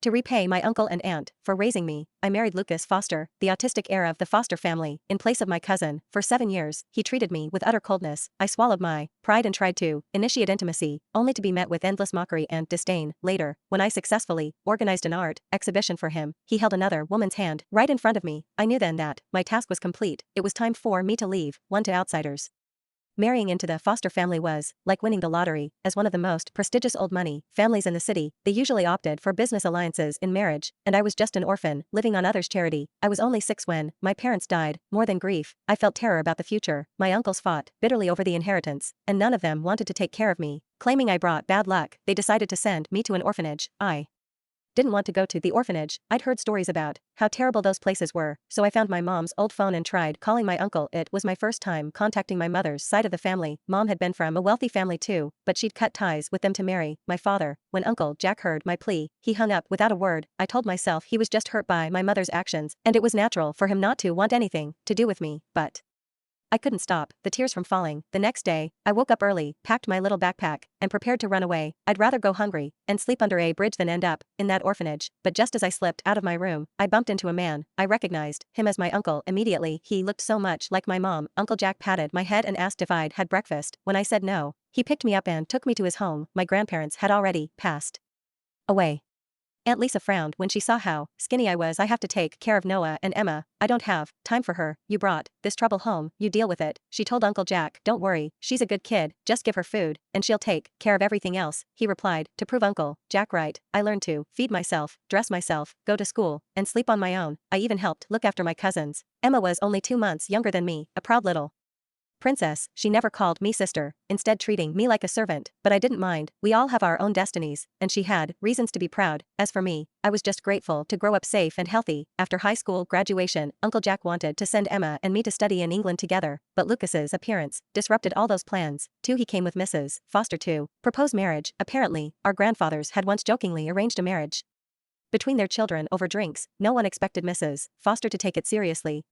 To repay my uncle and aunt for raising me, I married Lucas Foster, the autistic heir of the Foster family, in place of my cousin. For 7 years, he treated me with utter coldness. I swallowed my pride and tried to initiate intimacy, only to be met with endless mockery and disdain. Later, when I successfully organized an art exhibition for him, he held another woman's hand right in front of me. I knew then that my task was complete. It was time for me to leave, one to outsiders. Marrying into the Foster family was like winning the lottery. As one of the most prestigious old money families in the city, they usually opted for business alliances in marriage, and I was just an orphan, living on others' charity. I was only 6 when my parents died. More than grief, I felt terror about the future. My uncles fought bitterly over the inheritance, and none of them wanted to take care of me. Claiming I brought bad luck, they decided to send me to an orphanage. I didn't want to go to the orphanage. I'd heard stories about how terrible those places were, so I found my mom's old phone and tried calling my uncle. It was my first time contacting my mother's side of the family. Mom had been from a wealthy family too, but she'd cut ties with them to marry my father. When Uncle Jack heard my plea, he hung up without a word. I told myself he was just hurt by my mother's actions, and it was natural for him not to want anything to do with me, but I couldn't stop the tears from falling. The next day, I woke up early, packed my little backpack, and prepared to run away. I'd rather go hungry and sleep under a bridge than end up in that orphanage. But just as I slipped out of my room, I bumped into a man. I recognized him as my uncle immediately. He looked so much like my mom. Uncle Jack patted my head and asked if I'd had breakfast. When I said no, he picked me up and took me to his home. My grandparents had already passed away. Aunt Lisa frowned when she saw how skinny I was. I have to take care of Noah and Emma. I don't have time for her. You brought this trouble home, you deal with it, she told Uncle Jack. Don't worry, she's a good kid, just give her food, and she'll take care of everything else, he replied. To prove Uncle Jack right, I learned to feed myself, dress myself, go to school, and sleep on my own. I even helped look after my cousins. Emma was only 2 months younger than me, a proud little princess. She never called me sister, instead treating me like a servant, but I didn't mind. We all have our own destinies, and she had reasons to be proud. As for me, I was just grateful to grow up safe and healthy. After high school graduation, Uncle Jack wanted to send Emma and me to study in England together, but Lucas's appearance disrupted all those plans. Too, he came with Mrs. Foster to propose marriage. Apparently, our grandfathers had once jokingly arranged a marriage between their children over drinks. No one expected Mrs. Foster to take it seriously.